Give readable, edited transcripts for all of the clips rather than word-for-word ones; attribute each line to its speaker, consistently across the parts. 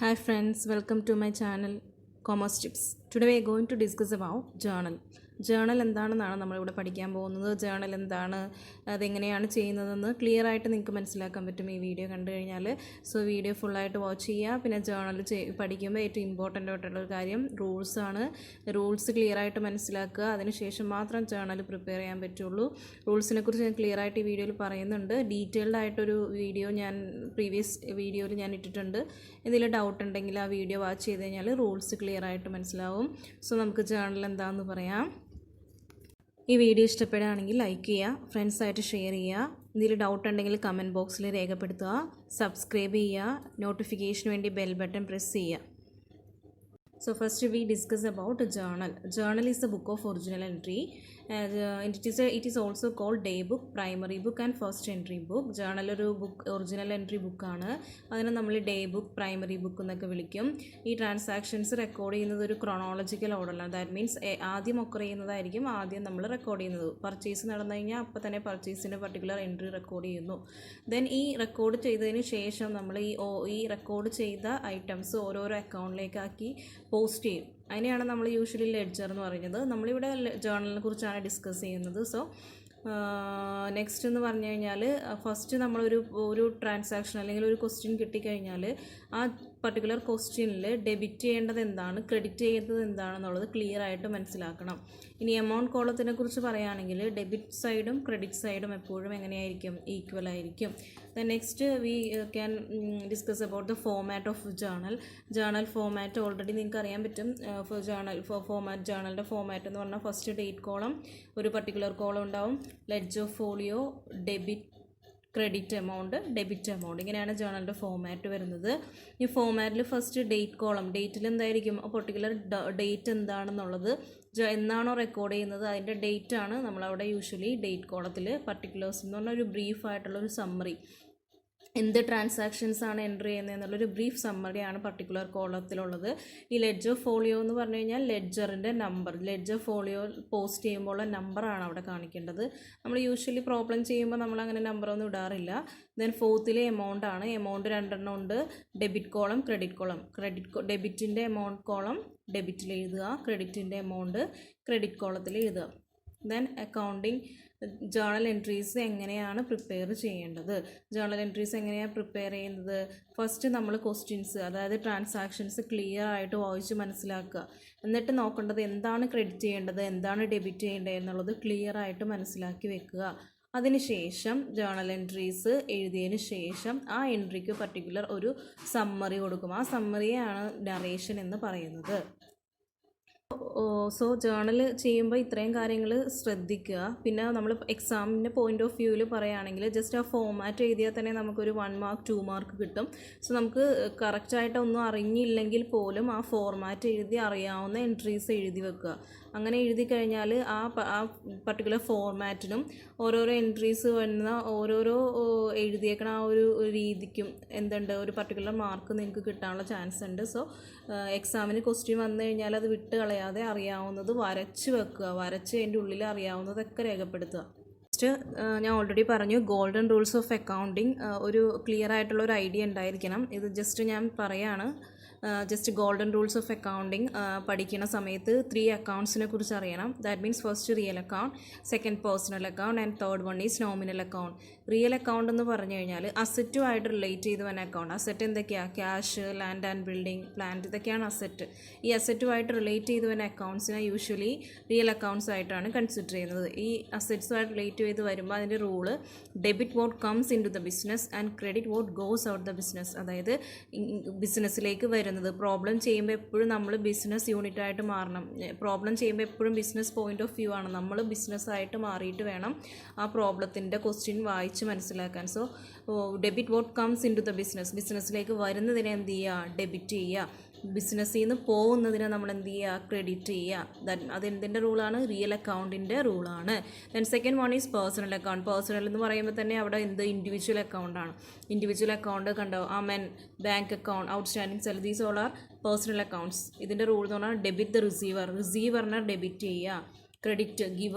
Speaker 1: Hi friends, welcome to my channel Commerce Tips. Today we are going to discuss about journal. Journal എന്താണെന്നാണ് നമ്മളിവിടെ പഠിക്കാൻ പോകുന്നത്. Journal എന്താണ്, അതെങ്ങനെയാണ് ചെയ്യുന്നതെന്ന് ക്ലിയർ ആയിട്ട് നിങ്ങൾക്ക് മനസ്സിലാക്കാൻ പറ്റും ഈ വീഡിയോ കണ്ടു കഴിഞ്ഞാൽ. സോ വീഡിയോ ഫുള്ളായിട്ട് വാച്ച് ചെയ്യുക. പിന്നെ ജേണൽ പഠിക്കുമ്പോൾ ഏറ്റവും ഇമ്പോർട്ടൻ്റ് ആയിട്ടുള്ളൊരു കാര്യം റൂൾസാണ്. റൂൾസ് ക്ലിയർ ആയിട്ട് മനസ്സിലാക്കുക. അതിനുശേഷം മാത്രം ജേണൽ പ്രിപ്പയർ ചെയ്യാൻ പറ്റുള്ളൂ. റൂൾസിനെ കുറിച്ച് ഞാൻ ക്ലിയർ ആയിട്ട് ഈ വീഡിയോയിൽ പറയുന്നുണ്ട്. ഡീറ്റെയിൽഡ് ആയിട്ടൊരു വീഡിയോ ഞാൻ പ്രീവിയസ് വീഡിയോയിൽ ഞാൻ ഇട്ടിട്ടുണ്ട്. എന്തെങ്കിലും ഡൗട്ട് ഉണ്ടെങ്കിൽ ആ വീഡിയോ വാച്ച് ചെയ്ത് കഴിഞ്ഞാൽ റൂൾസ് ക്ലിയർ ആയിട്ട് മനസ്സിലാവും. സോ നമുക്ക് ജേണൽ എന്താണെന്ന് പറയാം. ഈ വീഡിയോ ഇഷ്ടപ്പെടുകയാണെങ്കിൽ ലൈക്ക് ചെയ്യുക, ഫ്രണ്ട്സായിട്ട് ഷെയർ ചെയ്യുക. എന്തെങ്കിലും ഡൗട്ട് ഉണ്ടെങ്കിൽ കമൻറ്റ് ബോക്സിൽ രേഖപ്പെടുത്തുക. സബ്സ്ക്രൈബ് ചെയ്യുക, നോട്ടിഫിക്കേഷന് വേണ്ടി ബെൽ ബട്ടൺ പ്രസ് ചെയ്യുക. So first we discuss about a journal. Journal is a book of original entry. It is also called day book, primary book and first entry book. Journal ഒരു book original entry ബുക്കാണ്. അതിനെ നമ്മൾ day book, primary book എന്നൊക്കെ വിളിക്കും. ഈ transactions record ചെയ്യുന്നത് ഒരു chronological ഓർഡറിലാണ്. That means ആദ്യം ഒക്കർ ചെയ്യുന്നതായിരിക്കും ആദ്യം നമ്മൾ റെക്കോർഡ് ചെയ്യുന്നത്. പർച്ചേസ് നടന്നു കഴിഞ്ഞാൽ അപ്പോൾ തന്നെ പർച്ചേസിൻ്റെ പർട്ടിക്കുലർ എൻട്രി റെക്കോർഡ് ചെയ്യുന്നു. ദെൻ ഈ റെക്കോർഡ് ചെയ്തതിന് ശേഷം നമ്മൾ ഈ റെക്കോർഡ് ചെയ്ത ഐറ്റംസ് ഓരോരോ അക്കൗണ്ടിലേക്കാക്കി പോസ്റ്റ് ചെയ്യും. അതിനെയാണ് നമ്മൾ യൂഷ്വലി ലെഡ്ജർ എന്ന് പറയുന്നത്. നമ്മളിവിടെ ജേർണലിനെ കുറിച്ചാണ് ഡിസ്കസ് ചെയ്യുന്നത്. സോ നെക്സ്റ്റ് എന്ന് പറഞ്ഞു കഴിഞ്ഞാൽ ഫസ്റ്റ് നമ്മളൊരു ട്രാൻസാക്ഷൻ അല്ലെങ്കിൽ ഒരു ക്വസ്റ്റ്യൻ കിട്ടിക്കഴിഞ്ഞാൽ ആ പർട്ടിക്കുലർ ക്വസ്റ്റ്യനിൽ ഡെബിറ്റ് ചെയ്യേണ്ടത് എന്താണ്, ക്രെഡിറ്റ് ചെയ്യേണ്ടത് എന്താണെന്നുള്ളത് ക്ലിയർ ആയിട്ട് മനസ്സിലാക്കണം. ഇനി എമൗണ്ട് കോളത്തിനെ കുറിച്ച് പറയുകയാണെങ്കിൽ ഡെബിറ്റ് സൈഡും ക്രെഡിറ്റ് സൈഡും എപ്പോഴും എങ്ങനെയായിരിക്കും, ഈക്വൽ ആയിരിക്കും. Then next we can discuss about the format of journal. Journal format already നിങ്ങൾക്ക് അറിയാൻ പറ്റും. ജേർണലിൻ്റെ ഫോമാറ്റ് എന്ന് പറഞ്ഞാൽ ഫസ്റ്റ് ഡേറ്റ് കോളം, ഒരു പർട്ടിക്കുലർ കോളം ഉണ്ടാവും, ledger folio, debit, credit amount, debit amount, ഇങ്ങനെയാണ് ജേർണലിൻ്റെ ഫോമാറ്റ് വരുന്നത്. ഈ ഫോമാറ്റിൽ ഫസ്റ്റ് ഡേറ്റ് കോളം, ഡേറ്റിൽ എന്തായിരിക്കും പർട്ടിക്കുലർ ഡേറ്റ് എന്താണെന്നുള്ളത്, എന്നാണോ റെക്കോർഡ് ചെയ്യുന്നത് അതിൻ്റെ ഡേറ്റാണ് നമ്മളവിടെ യൂഷ്വലി ഡേറ്റ് കോളത്തിൽ പർട്ടിക്കുലേഴ്സ് എന്ന് പറഞ്ഞാൽ ഒരു ബ്രീഫായിട്ടുള്ളൊരു സമ്മറി, എന്ത് ട്രാൻസാക്ഷൻസ് ആണ് എൻട്രി ചെയ്യുന്നത് എന്നുള്ളൊരു ബ്രീഫ് സമ്മറിയാണ് പർട്ടിക്കുലർ കോളത്തിലുള്ളത്. ഈ ലെഡ്ജർ ഫോളിയോ എന്ന് പറഞ്ഞു കഴിഞ്ഞാൽ ലെഡ്ജറിൻ്റെ നമ്പർ, ലെഡ്ജർ ഫോളിയോ പോസ്റ്റ് ചെയ്യുമ്പോൾ നമ്പറാണ് അവിടെ കാണിക്കേണ്ടത്. നമ്മൾ യൂഷ്വലി പ്രോബ്ലം ചെയ്യുമ്പോൾ നമ്മളങ്ങനെ നമ്പറൊന്നും ഇടാറില്ല. ദെൻ ഫോർത്തിലെ എമൗണ്ട് ആണ്. എമൗണ്ട് രണ്ടെണ്ണം ഉണ്ട്, ഡെബിറ്റ് കോളം, ക്രെഡിറ്റ് കോളം. ഡെബിറ്റിൻ്റെ എമൗണ്ട് കോളം ഡെബിറ്റിൽ എഴുതുക, ക്രെഡിറ്റിൻ്റെ എമൗണ്ട് ക്രെഡിറ്റ് കോളത്തിൽ എഴുതുക. ദെൻ അക്കൗണ്ടിങ് ജേർണൽ എൻട്രീസ് എങ്ങനെയാണ് പ്രിപ്പയർ ചെയ്യേണ്ടത്. ജേർണൽ എൻട്രീസ് എങ്ങനെയാണ് പ്രിപ്പയർ ചെയ്യുന്നത്? ഫസ്റ്റ് നമ്മൾ ക്വസ്റ്റ്യൻസ്, അതായത് ട്രാൻസാക്ഷൻസ് ക്ലിയർ ആയിട്ട് വായിച്ച് മനസ്സിലാക്കുക. എന്നിട്ട് നോക്കേണ്ടത് എന്താണ് ക്രെഡിറ്റ് ചെയ്യേണ്ടത്, എന്താണ് ഡെബിറ്റ് ചെയ്യേണ്ടത് എന്നുള്ളത് ക്ലിയർ ആയിട്ട് മനസ്സിലാക്കി വെക്കുക. അതിനുശേഷം ജേർണൽ എൻട്രീസ് എഴുതിയതിന് ശേഷം ആ എൻട്രിക്ക് പർട്ടിക്കുലർ ഒരു സമ്മറി കൊടുക്കും. ആ സമ്മറിയാണ് നറേഷൻ എന്ന് പറയുന്നത്. സോ ജേർണൽ ചെയ്യുമ്പോൾ ഇത്രയും കാര്യങ്ങൾ ശ്രദ്ധിക്കുക. പിന്നെ നമ്മൾ എക്സാമിൻ്റെ പോയിൻ്റ് ഓഫ് വ്യൂവിൽ പറയുകയാണെങ്കിൽ ജസ്റ്റ് ആ ഫോമാറ്റ് എഴുതിയാൽ തന്നെ നമുക്കൊരു 1 മാർക്ക് 2 മാർക്ക് കിട്ടും. സോ നമുക്ക് കറക്റ്റായിട്ടൊന്നും അറിഞ്ഞില്ലെങ്കിൽ പോലും ആ ഫോർമാറ്റ് എഴുതി അറിയാവുന്ന എൻട്രീസ് എഴുതി വെക്കുക. അങ്ങനെ എഴുതി കഴിഞ്ഞാൽ ആ പർട്ടിക്കുലർ ഫോർമാറ്റിനും ഓരോരോ എൻട്രീസ് വരുന്ന ഓരോരോ എഴുതിയേക്കണ ആ ഒരു രീതിക്കും എന്തുണ്ട്, ഒരു പർട്ടിക്കുലർ മാർക്ക് നിങ്ങൾക്ക് കിട്ടാനുള്ള ചാൻസ് ഉണ്ട്. സോ എക്സാമിന് ക്വസ്റ്റ്യൻ വന്നു കഴിഞ്ഞാൽ അത് വിട്ട് കളയാതെ അറിയാവുന്നത് വരച്ച് വെക്കുക. വരച്ച് അതിൻ്റെ ഉള്ളിൽ അറിയാവുന്നതൊക്കെ രേഖപ്പെടുത്തുക. നെക്സ്റ്റ് ഞാൻ ഓൾറെഡി പറഞ്ഞു, ഗോൾഡൻ റൂൾസ് ഓഫ് അക്കൗണ്ടിങ് ഒരു ക്ലിയർ ആയിട്ടുള്ള ഒരു ഐഡിയ ഉണ്ടായിരിക്കണം. ഇത് ജസ്റ്റ് ഞാൻ പറയാണ്. Just golden rules of accounting പഠിക്കുന്ന സമയത്ത് 3 അക്കൗണ്ട്സിനെ കുറിച്ച് അറിയണം. That means first real account, second personal account and third one is nominal account. Real account എന്ന് പറഞ്ഞു കഴിഞ്ഞാൽ അസറ്റുമായിട്ട് റിലേറ്റ് ചെയ്ത് വന്ന അക്കൗണ്ട്. അസറ്റ് എന്തൊക്കെയാണ്? Cash, land and building, plant, ഇതൊക്കെയാണ് അസറ്റ്. ഈ അസറ്റുമായിട്ട് റിലേറ്റ് ചെയ്ത് വന്ന അക്കൗണ്ട്സിനെ യൂഷ്വലി റിയൽ അക്കൗണ്ട്സ് ആയിട്ടാണ് കൺസിഡർ ചെയ്യുന്നത്. ഈ അസറ്റ്സുമായിട്ട് റിലേറ്റ് ചെയ്ത് വരുമ്പോൾ അതിൻ്റെ rule debit what comes in to the business and credit what goes out the business. അതായത് ബിസിനസ്സിലേക്ക് വരുന്നത്, പ്രോബ്ലം ചെയ്യുമ്പോൾ എപ്പോഴും നമ്മൾ ബിസിനസ് യൂണിറ്റ് ആയിട്ട് മാറണം. പ്രോബ്ലം ചെയ്യുമ്പോൾ എപ്പോഴും ബിസിനസ് പോയിന്റ് ഓഫ് വ്യൂ ആണ്. നമ്മൾ ബിസിനസ്സായിട്ട് മാറിയിട്ട് വേണം ആ പ്രോബ്ലത്തിൻ്റെ ക്വസ്റ്റ്യൻ വായിച്ച് മനസ്സിലാക്കാൻ. So debit what comes in to the business, ബിസിനസ്സിലേക്ക് വരുന്നതിനെ എന്ത് ചെയ്യുക, ഡെബിറ്റ് ചെയ്യുക. ബിസിനസ്സിൽ നിന്ന് പോകുന്നതിനെ നമ്മൾ എന്ത് ചെയ്യുക, ക്രെഡിറ്റ് ചെയ്യുക. അതെന്തിൻ്റെ റൂളാണ്? റിയൽ അക്കൗണ്ടിൻ്റെ റൂളാണ്. Then second one is personal account. Personal എന്ന് പറയുമ്പോൾ തന്നെ അവിടെ എന്ത്, ഇൻഡിവിജ്വൽ അക്കൗണ്ടാണ്. ഇൻഡിവിജ്വൽ അക്കൗണ്ട് കണ്ടോ, bank account, outstanding sell, these all are personal accounts. ഇതിൻ്റെ റൂൾ എന്ന് പറഞ്ഞാൽ ഡെബിറ്റ് ദ റിസീവർ, റിസീവറിനെ ഡെബിറ്റ് ചെയ്യുക. ക്രെഡിറ്റ്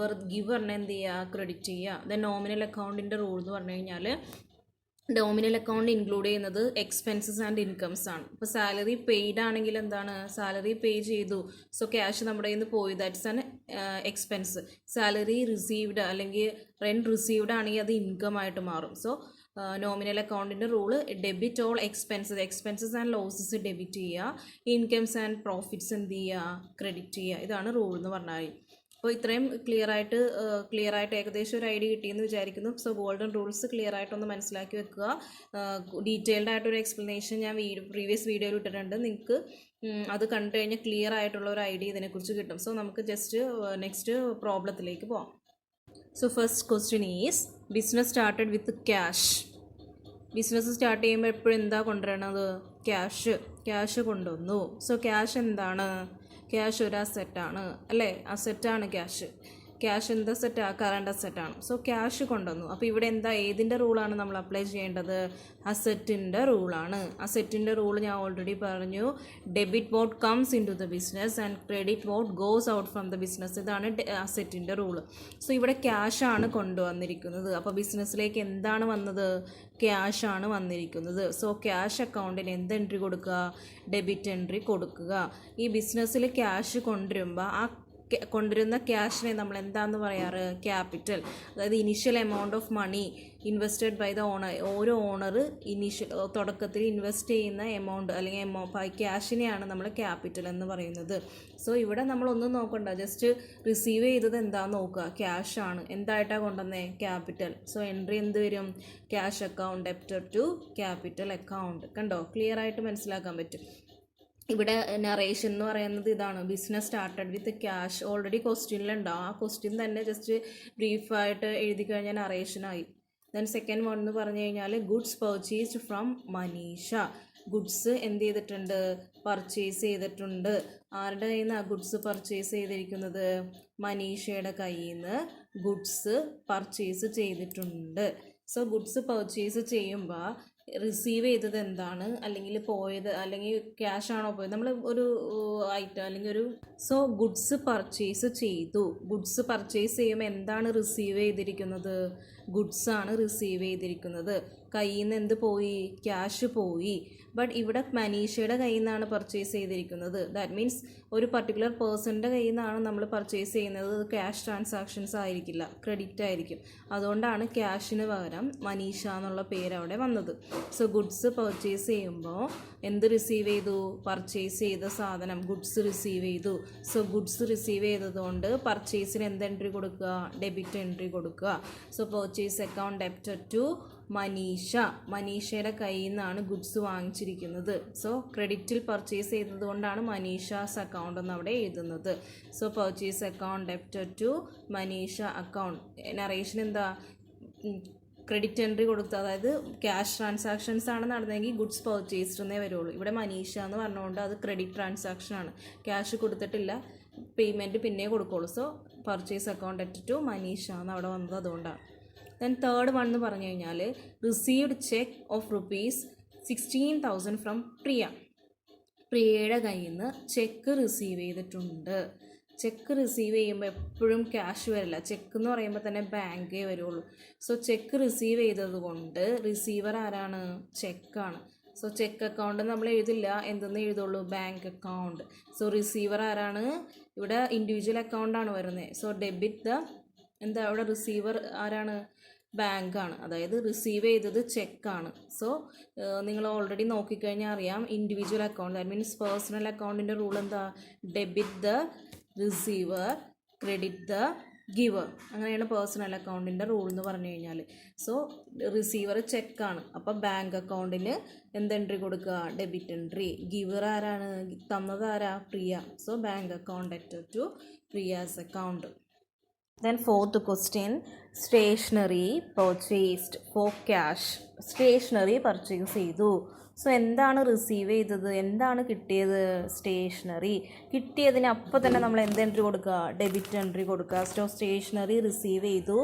Speaker 1: ഗിവറിനെ എന്ത് ചെയ്യുക, ക്രെഡിറ്റ് ചെയ്യുക. ദെൻ നോമിനൽ അക്കൗണ്ടിൻ്റെ റൂൾ എന്ന് പറഞ്ഞു കഴിഞ്ഞാൽ നോമിനൽ അക്കൗണ്ട് ഇൻക്ലൂഡ് ചെയ്യുന്നത് എക്സ്പെൻസസ് ആൻഡ് ഇൻകംസ് ആണ്. ഇപ്പോൾ സാലറി പെയ്ഡ് ആണെങ്കിൽ എന്താണ്, സാലറി പേ ചെയ്തു, സോ ക്യാഷ് നമ്മുടെ കയ്യിൽ നിന്ന് പോയി, that's an expense. Salary received അല്ലെങ്കിൽ റെൻറ്റ് റിസീവ്ഡ് ആണെങ്കിൽ അത് ഇൻകം ആയിട്ട് മാറും. സോ നോമിനൽ അക്കൗണ്ടിൻ്റെ rule debit all expenses and losses debit ചെയ്യുക, ഇൻകംസ് ആൻഡ് പ്രോഫിറ്റ്സ് എന്ത് ചെയ്യുക, ക്രെഡിറ്റ് ചെയ്യുക. ഇതാണ് റൂൾ എന്ന് പറഞ്ഞാൽ. അപ്പോൾ ഇത്രയും ക്ലിയർ ആയിട്ട് ഏകദേശം ഒരു ഐഡിയ കിട്ടിയെന്ന് വിചാരിക്കുന്നു. സോ ഗോൾഡൻ റൂൾസ് ക്ലിയർ ആയിട്ടൊന്ന് മനസ്സിലാക്കി വെക്കുക. ഡീറ്റെയിൽഡ് ആയിട്ടൊരു എക്സ്പ്ലനേഷൻ ഞാൻ പ്രീവിയസ് വീഡിയോയിൽ ഇട്ടിട്ടുണ്ട്. നിങ്ങൾക്ക് അത് കണ്ടു കഴിഞ്ഞാൽ ക്ലിയർ ആയിട്ടുള്ള ഒരു ഐഡിയ ഇതിനെക്കുറിച്ച് കിട്ടും. സോ നമുക്ക് ജസ്റ്റ് നെക്സ്റ്റ് പ്രോബ്ലത്തിലേക്ക് പോകാം. So first question is business started with cash. Business start ചെയ്യുമ്പോൾ എപ്പോഴും എന്താ കൊണ്ടുവരണത്, ക്യാഷ് കൊണ്ടുവന്നു. സോ ക്യാഷ് എന്താണ്, ക്യാഷ് ഒരു അസെറ്റാണ് അല്ലേ, അസെറ്റാണ് ക്യാഷ് എന്ത് അസെറ്റാണ്, കറണ്ട് അസെറ്റാണ്. സോ ക്യാഷ് കൊണ്ടുവന്നു. അപ്പോൾ ഇവിടെ എന്താ, ഏതിൻ്റെ റൂളാണ് നമ്മൾ അപ്ലൈ ചെയ്യേണ്ടത്, അസെറ്റിൻ്റെ റൂളാണ്. അസെറ്റിൻ്റെ റൂൾ ഞാൻ ഓൾറെഡി പറഞ്ഞു, debit what comes in to the business and credit what goes out from the business. ഇതാണ് അസെറ്റിൻ്റെ റൂള്. സോ ഇവിടെ ക്യാഷാണ് കൊണ്ടുവന്നിരിക്കുന്നത്. അപ്പോൾ ബിസിനസ്സിലേക്ക് എന്താണ് വന്നത്, ക്യാഷാണ് വന്നിരിക്കുന്നത്. സോ ക്യാഷ് അക്കൗണ്ടിന് എന്ത് എൻട്രി കൊടുക്കുക, ഡെബിറ്റ് എൻട്രി കൊടുക്കുക. ഈ ബിസിനസ്സിൽ ക്യാഷ് കൊണ്ടുവരുമ്പോൾ ആ കൊണ്ടുവരുന്ന ക്യാഷിനെ നമ്മൾ എന്താണെന്ന് പറയാറ്, ക്യാപിറ്റൽ. അതായത് initial amount of money invested by the owner. ഓരോ ഓണർ തുടക്കത്തിൽ ഇൻവെസ്റ്റ് ചെയ്യുന്ന എമൗണ്ട് അല്ലെങ്കിൽ ക്യാഷിനെയാണ് നമ്മൾ ക്യാപിറ്റൽ എന്ന് പറയുന്നത്. സോ ഇവിടെ നമ്മളൊന്നും നോക്കണ്ട, ജസ്റ്റ് റിസീവ് ചെയ്തത് എന്താണെന്ന് നോക്കുക, ക്യാഷാണ്. എന്തായിട്ടാണ് കൊണ്ടുവന്നേ, ക്യാപിറ്റൽ. സോ എൻട്രി എന്ത് വരും, cash account debtor to capital account. കണ്ടോ, ക്ലിയർ ആയിട്ട് മനസ്സിലാക്കാൻ പറ്റും. ഇവിടെ നറേഷൻ എന്ന് പറയുന്നത് ഇതാണ്, business started with cash. Already ക്വസ്റ്റ്യനിലുണ്ടാവും, ആ ക്വസ്റ്റ്യൻ തന്നെ ജസ്റ്റ് ബ്രീഫായിട്ട് എഴുതി കഴിഞ്ഞാൽ നറേഷനായി. ദെൻ സെക്കൻഡ് വൺ എന്ന് പറഞ്ഞു കഴിഞ്ഞാൽ goods purchased from Manisha. Goods എന്ത് ചെയ്തിട്ടുണ്ട്, പർച്ചേസ് ചെയ്തിട്ടുണ്ട്. ആരുടെ കയ്യിൽ നിന്നാണ് ഗുഡ്സ് പർച്ചേസ് ചെയ്തിരിക്കുന്നത്, മനീഷയുടെ കയ്യിൽ നിന്ന് ഗുഡ്സ് പർച്ചേസ് ചെയ്തിട്ടുണ്ട്. സോ ഗുഡ്സ് പർച്ചേസ് ചെയ്യുമ്പോൾ റിസീവ് ചെയ്തത് എന്താണ്, അല്ലെങ്കിൽ പോയത്, അല്ലെങ്കിൽ ക്യാഷ് ആണോ പോയത്, നമ്മൾ ഒരു ഐറ്റം അല്ലെങ്കിൽ ഒരു ഗുഡ്സ് പർച്ചേസ് ചെയ്തു. ഗുഡ്സ് പർച്ചേസ് ചെയ്യുമ്പോൾ എന്താണ് റിസീവ് ചെയ്തിരിക്കുന്നത്, ഗുഡ്സാണ് റിസീവ് ചെയ്തിരിക്കുന്നത്. കയ്യിൽ നിന്ന് എന്ത് പോയി, ക്യാഷ് പോയി. ബട്ട് ഇവിടെ മനീഷയുടെ കയ്യിൽ നിന്നാണ് പർച്ചേസ് ചെയ്തിരിക്കുന്നത്. ദാറ്റ് മീൻസ് ഒരു പർട്ടിക്കുലർ പേഴ്സൻ്റെ കയ്യിൽ നിന്നാണ് നമ്മൾ പർച്ചേസ് ചെയ്യുന്നത്. ക്യാഷ് ട്രാൻസാക്ഷൻസ് ആയിരിക്കില്ല, ക്രെഡിറ്റ് ആയിരിക്കും. അതുകൊണ്ടാണ് ക്യാഷിന് പകരം മനീഷ എന്നുള്ള പേര് അവിടെ വന്നത്. സോ ഗുഡ്സ് പർച്ചേസ് ചെയ്യുമ്പോൾ എന്ത് റിസീവ് ചെയ്തു, പർച്ചേസ് ചെയ്ത സാധനം ഗുഡ്സ് റിസീവ് ചെയ്തു. സോ ഗുഡ്സ് റിസീവ് ചെയ്തതുകൊണ്ട് പർച്ചേസിന് എന്ത് എൻട്രി കൊടുക്കുക, ഡെബിറ്റ് എൻട്രി കൊടുക്കുക. So purchase account debtor to മനീഷയുടെ കയ്യിൽ നിന്നാണ് ഗുഡ്സ് വാങ്ങിച്ചിരിക്കുന്നത്. സോ ക്രെഡിറ്റിൽ പർച്ചേസ് ചെയ്തത് കൊണ്ടാണ് മനീഷാസ് അക്കൗണ്ട് എന്ന് അവിടെ എഴുതുന്നത്. So purchase account debtor to Manisha account. Narration എന്താ, ക്രെഡിറ്റ് എൻട്രി കൊടുത്ത്, അതായത് ക്യാഷ് ട്രാൻസാക്ഷൻസ് ആണ് നടന്നതെങ്കിൽ ഗുഡ്സ് പർച്ചേസ്ഡ് എന്നേ വരുള്ളൂ. ഇവിടെ മനീഷ എന്ന് പറഞ്ഞുകൊണ്ട് അത് ക്രെഡിറ്റ് ട്രാൻസാക്ഷൻ ആണ്, ക്യാഷ് കൊടുത്തിട്ടില്ല, പേയ്മെൻറ്റ് പിന്നെ കൊടുക്കുള്ളൂ. So purchase account debtor to Manisha എന്ന് അവിടെ വന്നത് അതുകൊണ്ടാണ്. ദെൻ തേർഡ് വൺ എന്ന് പറഞ്ഞു കഴിഞ്ഞാൽ റിസീവ്ഡ് ചെക്ക് ഓഫ് ₹16,000 ഫ്രം പ്രിയയുടെ കയ്യിൽ നിന്ന് ചെക്ക് റിസീവ് ചെയ്തിട്ടുണ്ട്. ചെക്ക് റിസീവ് ചെയ്യുമ്പോൾ എപ്പോഴും ക്യാഷ് വരില്ല, ചെക്ക് എന്ന് പറയുമ്പോൾ തന്നെ ബാങ്കേ വരുള്ളൂ. സോ ചെക്ക് റിസീവ് ചെയ്തത് കൊണ്ട് റിസീവർ ആരാണ്, ചെക്കാണ്. സോ ചെക്ക് അക്കൗണ്ട് നമ്മൾ എഴുതില്ല, എന്തെന്ന് എഴുതുള്ളൂ, ബാങ്ക് അക്കൗണ്ട്. സോ റിസീവർ ആരാണ്, ഇവിടെ ഇൻഡിവിജ്വൽ അക്കൗണ്ടാണ് വരുന്നത്. സോ ഡെബിറ്റ് ദ എന്താ, ഇവിടെ റിസീവർ ആരാണ്, ബാങ്കാണ്. അതായത് റിസീവ് ചെയ്തത് ചെക്കാണ്. സോ നിങ്ങൾ ഓൾറെഡി നോക്കിക്കഴിഞ്ഞാൽ അറിയാം, individual account that means personal അക്കൗണ്ടിൻ്റെ റൂൾ എന്താ, debit the receiver, credit the giver. അങ്ങനെയാണ് പേഴ്സണൽ അക്കൗണ്ടിൻ്റെ റൂൾ എന്ന് പറഞ്ഞു കഴിഞ്ഞാൽ. സോ റിസീവർ ചെക്കാണ്, അപ്പോൾ ബാങ്ക് അക്കൗണ്ടിന് എന്ത് എൻട്രി കൊടുക്കുക, ഡെബിറ്റ് എൻട്രി. ഗിവർ ആരാണ്, തന്നത് ആരാ, Priya. So bank account debtor to Priya's account. Then fourth question, stationery purchased for cash. Stationery purchase ചെയ്തു. സോ എന്താണ് റിസീവ് ചെയ്തത്, എന്താണ് കിട്ടിയത്, സ്റ്റേഷനറി. കിട്ടിയതിന് അപ്പോൾ തന്നെ നമ്മൾ എന്ത് എൻട്രി കൊടുക്കുക, ഡെബിറ്റ് എൻട്രി കൊടുക്കുക. സോ സ്റ്റേഷനറി റിസീവ് ചെയ്തു.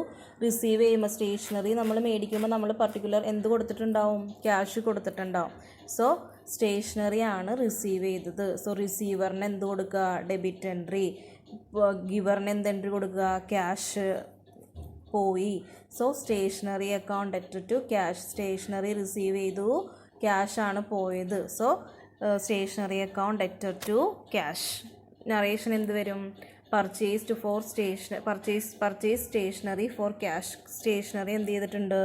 Speaker 1: റിസീവ് ചെയ്യുമ്പോൾ സ്റ്റേഷനറി നമ്മൾ മേടിക്കുമ്പോൾ നമ്മൾ പർട്ടിക്കുലർ എന്ത് കൊടുത്തിട്ടുണ്ടാവും, ക്യാഷ് കൊടുത്തിട്ടുണ്ടാവും. സോ സ്റ്റേഷനറി ആണ് റിസീവ് ചെയ്തത്. സോ റിസീവറിന് എന്ത് കൊടുക്കുക, ഡെബിറ്റ് എൻട്രി. ഗിവറിന് എന്ത് എൻട്രി കൊടുക്കുക, ക്യാഷ് പോയി. So stationery account debtor to cash. Stationery receive ചെയ്തു, ക്യാഷാണ് പോയത്. So stationery account debtor to cash. Narration എന്ത് വരും? Purchased for purchase stationery for cash. Stationery എന്ത് ചെയ്തിട്ടുണ്ട്?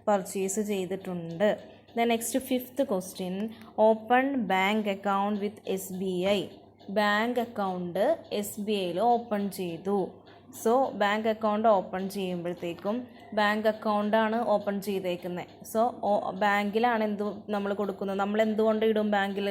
Speaker 1: പർച്ചേസ് ചെയ്തിട്ടുണ്ട്. Then next 5th question. Open bank account with SBI. Bank account SBIയിൽ open ചെയ്തു. സോ ബാങ്ക് അക്കൗണ്ട് ഓപ്പൺ ചെയ്യുമ്പോഴത്തേക്കും bank അക്കൗണ്ടാണ് open ചെയ്തേക്കുന്നത്. സോ ബാങ്കിലാണ് നമ്മൾ കൊടുക്കുന്നത്. നമ്മൾ എന്തുകൊണ്ട് ഇടും? ബാങ്കിൽ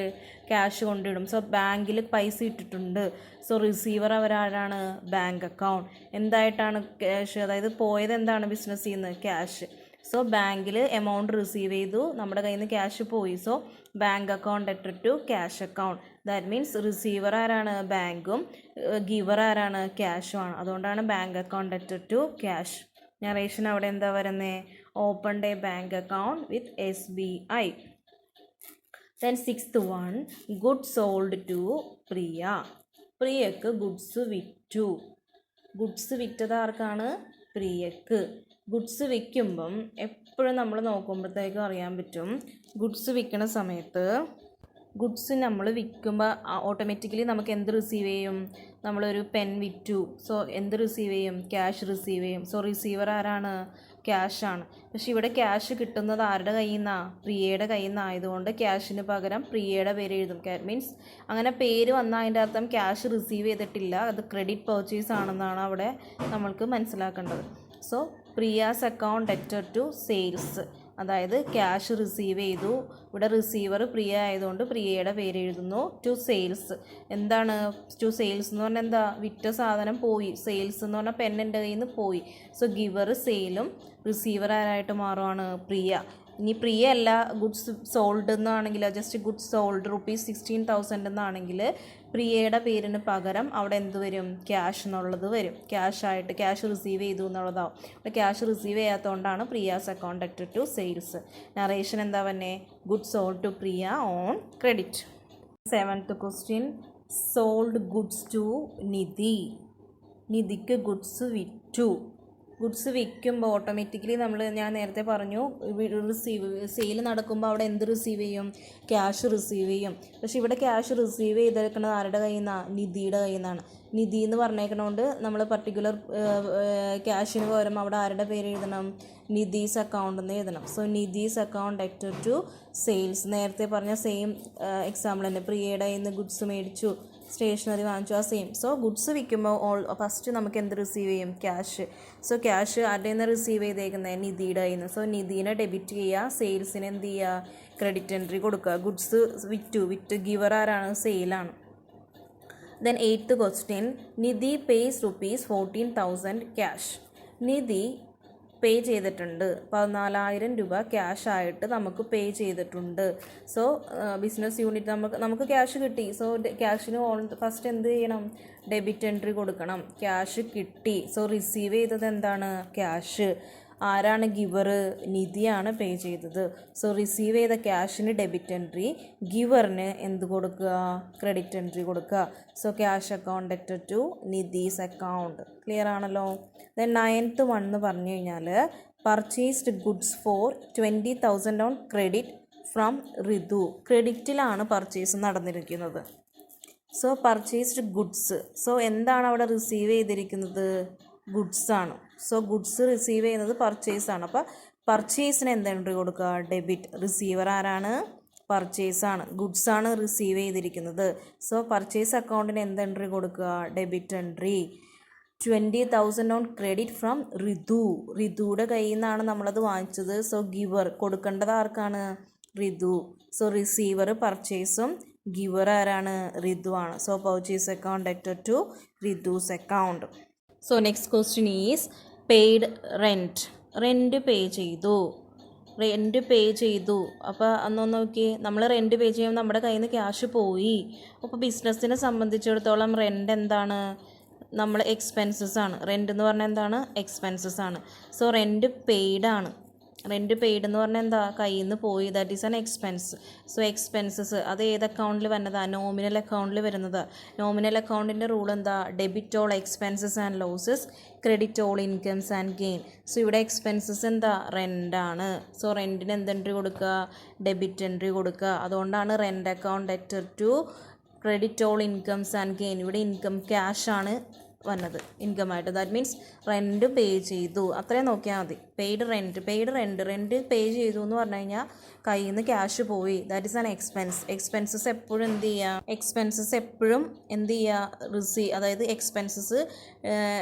Speaker 1: ക്യാഷ് കൊണ്ടിടും. സോ ബാങ്കിൽ പൈസ ഇട്ടിട്ടുണ്ട്. സോ റിസീവർ അവരാരാണ്? Bank account. എന്തായിട്ടാണ് ക്യാഷ്? അതായത് പോയത് എന്താണ്? ബിസിനസ്സിൽ നിന്ന് ക്യാഷ്. സോ ബാങ്കിൽ എമൗണ്ട് റിസീവ് ചെയ്തു, നമ്മുടെ കയ്യിൽ നിന്ന് ക്യാഷ് പോയി. So bank account debtor to cash account. That means receiver ആരാണ്? ബാങ്കും ഗിവർ ആരാണ്? ക്യാഷുമാണ്. അതുകൊണ്ടാണ് bank account debtor to cash. Narration അവിടെ എന്താ വരുന്നത്? Open a bank account with SBI. Then 6th one. Goods sold to Priya. പ്രിയക്ക് ഗുഡ്സ് വിറ്റു. ഗുഡ്സ് വിറ്റത് ആർക്കാണ്? പ്രിയക്ക്. ഗുഡ്സ് വിൽക്കുമ്പം എപ്പോഴും നമ്മൾ നോക്കുമ്പോഴത്തേക്കും അറിയാൻ പറ്റും, ഗുഡ്സ് വിൽക്കണ സമയത്ത് ഗുഡ്സ് നമ്മൾ വിൽക്കുമ്പോൾ ഓട്ടോമാറ്റിക്കലി നമുക്ക് എന്ത് റിസീവ് ചെയ്യും? നമ്മളൊരു പെൻ വിറ്റു. സോ എന്ത് റിസീവ് ചെയ്യും? ക്യാഷ് റിസീവ് ചെയ്യും. സോ റിസീവർ ആരാണ്? ക്യാഷാണ്. പക്ഷെ ഇവിടെ ക്യാഷ് കിട്ടുന്നത് ആരുടെ കയ്യിൽ നിന്നാണ്? പ്രിയയുടെ കയ്യിൽ നിന്നായതുകൊണ്ട് ക്യാഷിന് പകരം പ്രിയയുടെ പേര് എഴുതും. മീൻസ് അങ്ങനെ പേര് വന്നാൽ അതിൻ്റെ അർത്ഥം ക്യാഷ് റിസീവ് ചെയ്തിട്ടില്ല, അത് ക്രെഡിറ്റ് പർച്ചേസ് ആണെന്നാണ് അവിടെ നമ്മൾക്ക് മനസ്സിലാക്കേണ്ടത്. So Priya's account debtor to sales. അതായത് ക്യാഷ് റിസീവ് ചെയ്തു. ഇവിടെ റിസീവർ പ്രിയ ആയതുകൊണ്ട് പ്രിയയുടെ പേര് എഴുതുന്നു. To sales. എന്താണ് ടു സെയിൽസ് എന്ന് പറഞ്ഞാൽ? എന്താ? വിറ്റ സാധനം പോയി. സെയിൽസ് എന്ന് പറഞ്ഞാൽ പെണ്ണിൻ്റെ കയ്യിൽ നിന്ന് പോയി. സോ ഗിവർ സെയിലും റിസീവർ ആരായിട്ട് മാറുവാണ്? പ്രിയ. ഇനി പ്രിയ അല്ല ഗുഡ്സ് സോൾഡ് എന്നാണെങ്കിൽ, ജസ്റ്റ് ഗുഡ്സ് സോൾഡ് ₹16,000 എന്നാണെങ്കിൽ പ്രിയയുടെ പേരിന് പകരം അവിടെ എന്ത് വരും? ക്യാഷ് എന്നുള്ളത് വരും. ക്യാഷായിട്ട് ക്യാഷ് റിസീവ് ചെയ്തു എന്നുള്ളതാവും. അവിടെ ക്യാഷ് റിസീവ് ചെയ്യാത്തതുകൊണ്ടാണ് Priya's account debtor to sales. Narration എന്താ തന്നെ? Goods sold to Priya on credit. 7th question. Sold goods to Nidhi. നിധിക്ക് ഗുഡ്സ് വിറ്റു. ഗുഡ്സ് വിൽക്കുമ്പോൾ ഓട്ടോമാറ്റിക്കലി ഞാൻ നേരത്തെ പറഞ്ഞു, സെയിൽ നടക്കുമ്പോൾ അവിടെ എന്ത് റിസീവ് ചെയ്യും? ക്യാഷ് റിസീവ് ചെയ്യും. പക്ഷേ ഇവിടെ ക്യാഷ് റിസീവ് ചെയ്തേക്കുന്നത് ആരുടെ കയ്യിൽ നിന്നാണ്? നിധിയുടെ കയ്യിൽ നിന്നാണ്. നിധി എന്ന് പറഞ്ഞേക്കണോണ്ട് നമ്മൾ പർട്ടിക്കുലർ ക്യാഷിന് പകരം അവിടെ ആരുടെ പേര് എഴുതണം? നിധീസ് അക്കൗണ്ട് എന്ന് എഴുതണം. So Nidhi's account debtor to sales. നേരത്തെ പറഞ്ഞ സെയിം എക്സാമ്പിൾ തന്നെ. പ്രിയയുടെ കയ്യിൽ നിന്ന് ഗുഡ്സ് മേടിച്ചു, സ്റ്റേഷനറി വാങ്ങിച്ചു, ആ സെയിം. സോ ഗുഡ്സ് വിൽക്കുമ്പോൾ ഫസ്റ്റ് നമുക്ക് എന്ത് റിസീവ് ചെയ്യും? ക്യാഷ്. സോ ക്യാഷ് ആരുടെ നിന്ന് റിസീവ് ചെയ്തേക്കുന്നത്? നിധിയുടെ കയ്യിൽ നിന്ന്. സോ നിധീനെ ഡെബിറ്റ് ചെയ്യുക, സെയിൽസിന് എന്ത് ചെയ്യുക? ക്രെഡിറ്റ് എൻട്രി കൊടുക്കുക. ഗുഡ്സ് വിറ്റ് ഗിവർ ആരാണ്? സെയിലാണ്. Then 8th question. Nidhi pays ₹14,000 cash. Nidhi pay ചെയ്തിട്ടുണ്ട്. 14,000 രൂപ ക്യാഷായിട്ട് നമുക്ക് പേ ചെയ്തിട്ടുണ്ട്. സോ ബിസിനസ് യൂണിറ്റ് നമുക്ക് ക്യാഷ് കിട്ടി. സോ ക്യാഷിന് ഫസ്റ്റ് എന്ത് ചെയ്യണം? ഡെബിറ്റ് എൻട്രി കൊടുക്കണം. ക്യാഷ് കിട്ടി. സോ റിസീവ് ചെയ്തത് എന്താണ്? ക്യാഷ്. ആരാണ് ഗിവർ? നിധിയാണ് പേ ചെയ്തത്. സോ റിസീവ് ചെയ്ത ക്യാഷിന് ഡെബിറ്റ് എൻട്രി, ഗിവറിന് എന്ത് കൊടുക്കുക? ക്രെഡിറ്റ് എൻട്രി കൊടുക്കുക. So cash account debtor to Nidhi's account. Clear ആണല്ലോ? ദെൻ 9th one എന്ന് പറഞ്ഞു കഴിഞ്ഞാൽ purchased goods for 20,000 on credit from Ritu. ക്രെഡിറ്റിലാണ് പർച്ചേസ് നടന്നിരിക്കുന്നത്. So purchased goods. സോ എന്താണ് അവിടെ റിസീവ് ചെയ്തിരിക്കുന്നത്? ഗുഡ്സാണ്. സോ ഗുഡ്സ് റിസീവ് ചെയ്യുന്നത് പർച്ചേസാണ്. അപ്പോൾ പർച്ചേസിന് എന്ത് എൻട്രി കൊടുക്കുക? ഡെബിറ്റ്. റിസീവർ ആരാണ്? പർച്ചേസാണ്. ഗുഡ്സാണ് റിസീവ് ചെയ്തിരിക്കുന്നത്. സോ പർച്ചേസ് അക്കൗണ്ടിന് എന്ത് എൻട്രി കൊടുക്കുക? Debit entry. 20,000 on credit from Ritu. റിതുയുടെ കയ്യിൽ നിന്നാണ് നമ്മളത് വാങ്ങിച്ചത്. സോ ഗിവർ കൊടുക്കേണ്ടത് ആർക്കാണ്? റിതു. സോ റിസീവർ പർച്ചേസും ഗിവർ ആരാണ്? റിതു ആണ്. So purchase account debtor to Ritu's account. So next question is paid rent. Rent pay ചെയ്തു. റെൻറ്റ് പേ ചെയ്തു. അപ്പോൾ അന്നൊന്ന് നോക്കി, നമ്മൾ റെൻറ്റ് പേ ചെയ്യുമ്പോൾ നമ്മുടെ കയ്യിൽ നിന്ന് ക്യാഷ് പോയി. അപ്പോൾ ബിസിനസ്സിനെ സംബന്ധിച്ചിടത്തോളം റെൻറ്റ് എന്താണ്? നമ്മൾ എക്സ്പെൻസസ് ആണ്. റെൻറ്റ് എന്ന് പറഞ്ഞാൽ എന്താണ്? എക്സ്പെൻസസ് ആണ്. സോ റെൻറ്റ് പെയ്ഡ് ആണ്. റെൻറ്റ് പെയ്ഡ് എന്ന് പറഞ്ഞാൽ എന്താ, കയ്യിൽ നിന്ന് പോയി, that is an expense. So expenses അത് ഏത് അക്കൗണ്ടിൽ വരുന്നതാണ്, നോമിനൽ അക്കൗണ്ടിൽ വരുന്നത്. നോമിനൽ അക്കൗണ്ടിൻ്റെ റൂൾ എന്താ, debit all expenses and losses, credit all incomes and gain. So ഇവിടെ എക്സ്പെൻസസ് എന്താ, റെൻ്റാണ്. സോ റെൻറ്റിന് എന്ത് എൻട്രി കൊടുക്കുക, ഡെബിറ്റ് എൻട്രി കൊടുക്കുക. അതുകൊണ്ടാണ് rent account debtor to credit all incomes and gain. ഇവിടെ ഇൻകം ക്യാഷാണ് വന്നത്, ഇൻകമായിട്ട്. ദാറ്റ് മീൻസ് റെൻറ്റ് പേ ചെയ്തു, അത്രയും നോക്കിയാൽ മതി. പെയ്ഡ് റെൻറ്റ് പേ ചെയ്തു എന്ന് പറഞ്ഞു കഴിഞ്ഞാൽ കയ്യിൽ നിന്ന് ക്യാഷ് പോയി, that is an expense. Expenses എപ്പോഴും എന്ത് ചെയ്യുക, അതായത് എക്സ്പെൻസസ്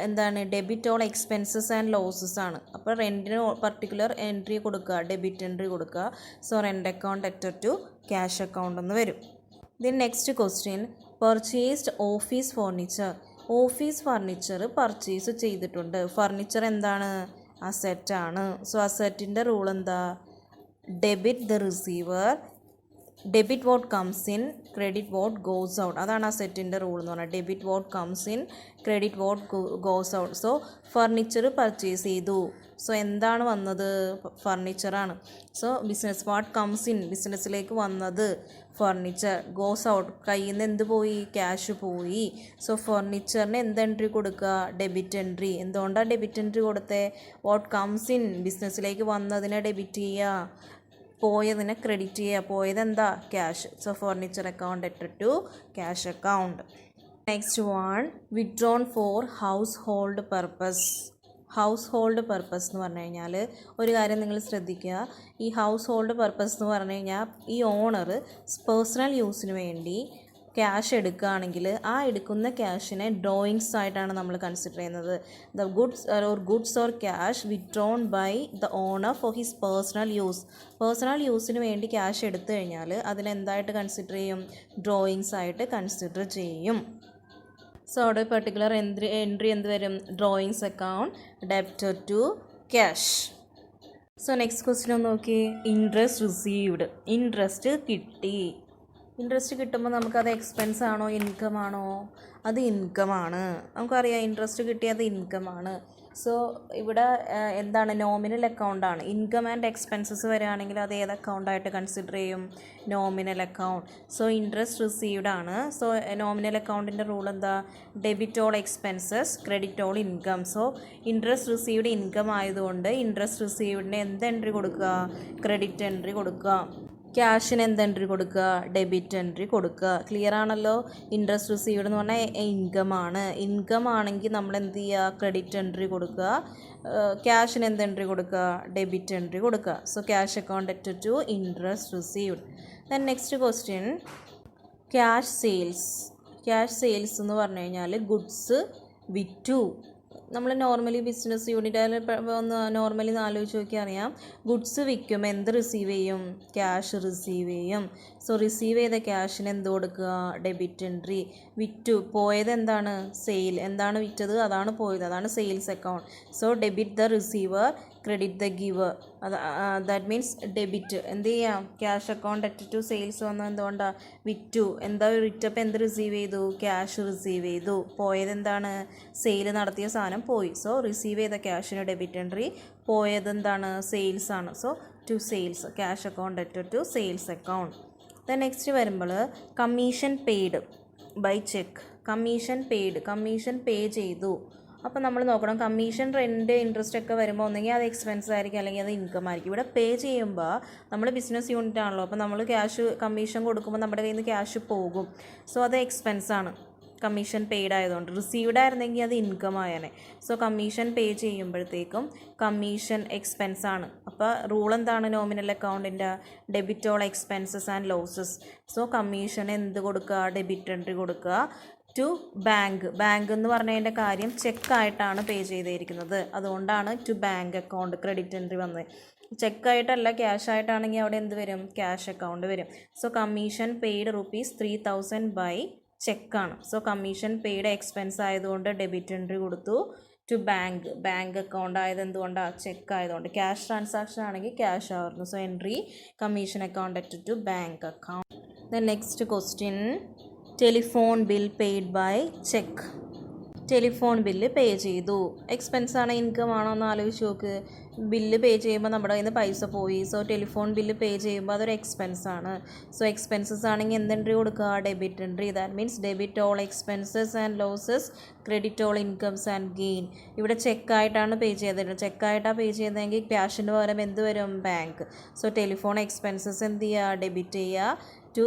Speaker 1: എന്താണ്, debit all expenses and losses ആണ്. അപ്പോൾ റെൻറ്റിന് പർട്ടിക്കുലർ എൻട്രി കൊടുക്കുക, ഡെബിറ്റ് എൻട്രി കൊടുക്കുക. So rent account debtor to cash account എന്ന് വരും. Then next question, purchased office furniture. Office furniture purchase ചെയ്തിട്ടുണ്ട്. ഫർണിച്ചർ എന്താണ്, അസെറ്റാണ്. സോ അസെറ്റിൻ്റെ റൂൾ എന്താ, debit the receiver, debit what comes in, credit what goes out. അതാണ് അസെറ്റിൻ്റെ റൂൾ എന്ന് പറഞ്ഞാൽ, debit what comes in, credit what goes out. So furniture purchase ചെയ്തു. സോ എന്താണ് വന്നത്, ഫർണിച്ചറാണ്. So business what comes in, ബിസിനസ്സിലേക്ക് വന്നത് ഫർണിച്ചർ. ഗോസ് ഔട്ട്, കയ്യിൽ നിന്ന് എന്ത് പോയി, ക്യാഷ് പോയി. സോ ഫർണിച്ചറിന് എന്ത് എൻട്രി കൊടുക്കുക, ഡെബിറ്റ് എൻട്രി. എന്തുകൊണ്ടാണ് ഡെബിറ്റ് എൻട്രി കൊടുത്തത്, വാട്ട് കംസ് ഇൻ, ബിസിനസ്സിലേക്ക് വന്നതിനെ ഡെബിറ്റ് ചെയ്യുക, പോയതിനെ ക്രെഡിറ്റ് ചെയ്യുക. പോയത് എന്താ, cash. So furniture account debtor to cash account. Next one, withdrawn for household purpose. Household purpose എന്ന് പറഞ്ഞു കഴിഞ്ഞാൽ ഒരു കാര്യം നിങ്ങൾ ശ്രദ്ധിക്കുക, ഈ ഹൗസ് ഹോൾഡ് പർപ്പസ് എന്ന് പറഞ്ഞു കഴിഞ്ഞാൽ ഈ ഓണർ പേഴ്സണൽ യൂസിന് വേണ്ടി ക്യാഷ് എടുക്കുകയാണെങ്കിൽ ആ എടുക്കുന്ന ക്യാഷിനെ ഡ്രോയിങ്സ് ആയിട്ടാണ് നമ്മൾ കൺസിഡർ ചെയ്യുന്നത്. The goods or cash withdrawn by the owner for his personal use. Personal യൂസിന് വേണ്ടി ക്യാഷ് എടുത്തു കഴിഞ്ഞാൽ അതിനെന്തായിട്ട് കൺസിഡർ ചെയ്യും, ഡ്രോയിങ്സ് ആയിട്ട് കൺസിഡർ ചെയ്യും. സോ അവിടെ പെർട്ടിക്കുലർ എൻട്രി എന്ത് വരും, drawings account debtor to cash. So next question ഒന്ന് നോക്കി, ഇൻട്രസ്റ്റ് റിസീവ്ഡ്. ഇൻട്രസ്റ്റ് കിട്ടി. ഇൻട്രസ്റ്റ് കിട്ടുമ്പോൾ നമുക്കത് എക്സ്പെൻസ് ആണോ ഇൻകം ആണോ, അത് ഇൻകമാണ്. നമുക്കറിയാം ഇൻട്രസ്റ്റ് കിട്ടിയത് ഇൻകമാണ്. സോ ഇവിടെ എന്താണ്, നോമിനൽ അക്കൗണ്ടാണ്. ഇൻകം ആൻഡ് എക്സ്പെൻസസ് വരികയാണെങ്കിൽ അത് ഏത് അക്കൗണ്ടായിട്ട് കൺസിഡർ ചെയ്യും, nominal account. So interest received ആണ്. സോ നോമിനൽ അക്കൗണ്ടിൻ്റെ റൂൾ എന്താ, debit all expenses, credit all income. So interest received income ആയതുകൊണ്ട് ഇൻട്രസ്റ്റ് റിസീവ്ഡിന് എന്ത് എൻട്രി കൊടുക്കുക, ക്രെഡിറ്റ് എൻട്രി കൊടുക്കുക. ക്യാഷിന് എന്ത് എൻട്രി കൊടുക്കുക, ഡെബിറ്റ് എൻട്രി കൊടുക്കുക. ക്ലിയർ ആണല്ലോ. ഇൻട്രസ്റ്റ് റിസീവ്ഡ് എന്ന് പറഞ്ഞാൽ ഇൻകമാണ്. ഇൻകം ആണെങ്കിൽ നമ്മൾ എന്ത് ചെയ്യുക, ക്രെഡിറ്റ് എൻട്രി കൊടുക്കുക. ക്യാഷിന് എന്ത് എൻട്രി കൊടുക്കുക, ഡെബിറ്റ് എൻട്രി കൊടുക്കുക. So cash account debtor to interest received. Then next question, cash sales. Cash sales എന്ന് പറഞ്ഞു കഴിഞ്ഞാൽ ഗുഡ്സ് വിറ്റു. നമ്മൾ നോർമലി ബിസിനസ് യൂണിറ്റ് ഒന്ന് നോർമലി ആലോചിച്ച് നോക്കിയാൽ അറിയാം, ഗുഡ്സ് വിൽക്കും, എന്ത് റിസീവ് ചെയ്യും, ക്യാഷ് റിസീവ് ചെയ്യും. സോ റിസീവ് ചെയ്ത ക്യാഷിന് എന്ത് കൊടുക്കുക, ഡെബിറ്റ് എൻട്രി. വിറ്റു, പോയത് എന്താണ്, സെയിൽ. എന്താണ് വിറ്റത്, അതാണ് പോയത്, അതാണ് sales account. So debit the receiver, credit the giver. That means debit എന്ത് ചെയ്യാം, cash account debtor to sales വന്നത് എന്തുകൊണ്ടാണ്, വിറ്റു. എന്താ വിറ്റപ്പോൾ എന്ത് റിസീവ് ചെയ്തു, ക്യാഷ് റിസീവ് ചെയ്തു. പോയത് എന്താണ്, സെയിൽ നടത്തിയ സാധനം പോയി. സോ റിസീവ് ചെയ്ത ക്യാഷിന് ഡെബിറ്റ് എൻട്രി, പോയത് എന്താണ്, സെയിൽസ് ആണ്. So to sales, cash account debtor to sales account. Then next വരുമ്പോൾ commission paid by cheque. Commission pay ചെയ്തു. അപ്പോൾ നമ്മൾ നോക്കണം, കമ്മീഷൻ, റെൻറ്റ്, ഇൻട്രസ്റ്റ് ഒക്കെ വരുമ്പോൾ ഒന്നെങ്കിൽ അത് എക്സ്പെൻസ് ആയിരിക്കും, അല്ലെങ്കിൽ അത് ഇൻകം ആയിരിക്കും. ഇവിടെ പേ ചെയ്യുമ്പോൾ നമ്മൾ ബിസിനസ് യൂണിറ്റ് ആണല്ലോ, അപ്പോൾ നമ്മൾ ക്യാഷ് കമ്മീഷൻ കൊടുക്കുമ്പോൾ നമ്മുടെ കയ്യിൽ നിന്ന് ക്യാഷ് പോകും. സോ അത് എക്സ്പെൻസ് ആണ്, കമ്മീഷൻ പെയ്ഡ് ആയതുകൊണ്ട്. റിസീവ്ഡ് ആയിരുന്നെങ്കിൽ അത് ഇൻകം ആയേനെ. സോ കമ്മീഷൻ പേ ചെയ്യുമ്പോഴത്തേക്കും കമ്മീഷൻ എക്സ്പെൻസ് ആണ്. അപ്പോൾ റൂൾ എന്താണ് നോമിനൽ അക്കൗണ്ടിൻ്റെ, debit all expenses and losses. So commission എന്ത് കൊടുക്കുക, ഡെബിറ്റ് എൻട്രി കൊടുക്കുക ടു ബാങ്ക്. ബാങ്ക് എന്ന് പറഞ്ഞതിൻ്റെ കാര്യം ചെക്കായിട്ടാണ് പേ ചെയ്തിരിക്കുന്നത്, അതുകൊണ്ടാണ് to bank account credit entry വന്നത്. ചെക്കായിട്ടല്ല, ക്യാഷ് ആയിട്ടാണെങ്കിൽ അവിടെ എന്ത് വരും, ക്യാഷ് അക്കൗണ്ട് വരും. സോ കമ്മീഷൻ പെയ്ഡ് ₹3000 ബൈ ചെക്കാണ്. സോ കമ്മീഷൻ പെയ്ഡ് എക്സ്പെൻസ് ആയതുകൊണ്ട് ഡെബിറ്റ് എൻട്രി കൊടുത്തു ടു ബാങ്ക് അക്കൗണ്ട് ആയത് എന്തുകൊണ്ടാണ്, ചെക്ക് ആയതുകൊണ്ട്. ക്യാഷ് ട്രാൻസാക്ഷൻ ആണെങ്കിൽ ക്യാഷ് ആയിരുന്നു. So entry commission account debtor to bank account. Then next question, telephone bill paid by cheque. Telephone bill pay ചെയ്തു. Expense ആണോ income ആണോ എന്ന് ആലോചിച്ച് നോക്ക്. ബില്ല് പേ ചെയ്യുമ്പോൾ നമ്മുടെ കയ്യിൽ നിന്ന് പൈസ പോയി. സോ ടെലിഫോൺ ബില്ല് പേ ചെയ്യുമ്പോൾ അതൊരു എക്സ്പെൻസ് ആണ്. സോ എക്സ്പെൻസസ് ആണെങ്കിൽ എന്ത് എൻട്രി കൊടുക്കുക? Debit entry. That means debit all expenses and losses, credit all incomes and gain. ഇവിടെ ചെക്കായിട്ടാണ് പേ ചെയ്തിട്ട്. ചെക്കായിട്ടാണ് പേ ചെയ്തതെങ്കിൽ ക്യാഷിന് പകരം എന്ത് വരും? ബാങ്ക്. സോ ടെലിഫോൺ എക്സ്പെൻസസ് എന്ത് ചെയ്യുക? ഡെബിറ്റ് ചെയ്യുക. ടു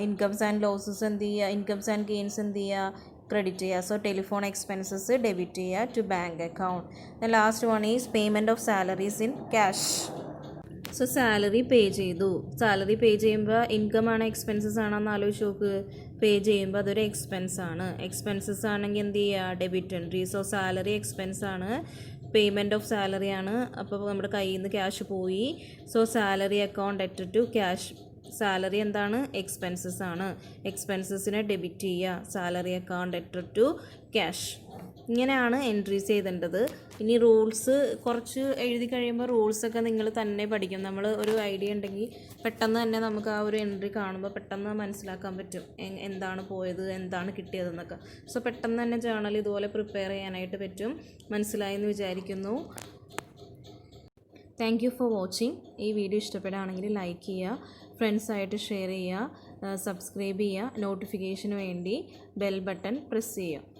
Speaker 1: ഇൻകംസ് ആൻഡ് ലോസസ് എന്ത് ചെയ്യുക? ഇൻകംസ് ആൻഡ് ഗെയിൻസ് എന്ത് ചെയ്യുക? ക്രെഡിറ്റ് ചെയ്യുക. സോ ടെലിഫോൺ എക്സ്പെൻസസ് ഡെബിറ്റ് ചെയ്യുക to bank account. The last one is payment of salaries in cash. So salary pay ചെയ്തു. സാലറി പേ ചെയ്യുമ്പോൾ ഇൻകം ആണോ എക്സ്പെൻസസ് ആണോ എന്ന് ആലോചിച്ച് നോക്ക്. പേ ചെയ്യുമ്പോൾ അതൊരു എക്സ്പെൻസ് ആണ്. എക്സ്പെൻസസ് ആണെങ്കിൽ എന്ത് ചെയ്യുക? Debit entry. So salary expense ആണ്. പേയ്മെൻറ്റ് ഓഫ് സാലറി ആണ്. അപ്പോൾ നമ്മുടെ കയ്യിൽ നിന്ന് ക്യാഷ് പോയി. സോ സാലറി അക്കൗണ്ട് ഡെറ്റഡ് ടു ക്യാഷ്. സാലറി എന്താണ്? എക്സ്പെൻസസ് ആണ്. എക്സ്പെൻസസിനെ ഡെബിറ്റ് ചെയ്യുക. സാലറി അക്കൗണ്ട് ഡെറ്റഡ് ടു ക്യാഷ്. ഇങ്ങനെയാണ് എൻട്രീസ് ചെയ്തേണ്ടത്. ഇനി റൂൾസ് കുറച്ച് എഴുതി കഴിയുമ്പോൾ റൂൾസൊക്കെ നിങ്ങൾ തന്നെ പഠിക്കും. നമ്മൾ ഒരു ഐഡിയ ഉണ്ടെങ്കിൽ പെട്ടെന്ന് തന്നെ നമുക്ക് ആ ഒരു എൻട്രി കാണുമ്പോൾ പെട്ടെന്ന് മനസ്സിലാക്കാൻ പറ്റും എന്താണ് പോയത്, എന്താണ് കിട്ടിയതെന്നൊക്കെ. സോ പെട്ടെന്ന് തന്നെ ജേർണൽ ഇതുപോലെ പ്രിപ്പയർ ചെയ്യാനായിട്ട് പറ്റും. മനസ്സിലായെന്ന് വിചാരിക്കുന്നു. Thank you for watching. ഈ വീഡിയോ ഇഷ്ടപ്പെടുകയാണെങ്കിൽ ലൈക്ക് ചെയ്യുക, ഫ്രണ്ട്സായിട്ട് ഷെയർ ചെയ്യുക, സബ്സ്ക്രൈബ് ചെയ്യുക, നോട്ടിഫിക്കേഷന് വേണ്ടി ബെൽ ബട്ടൺ പ്രസ് ചെയ്യുക.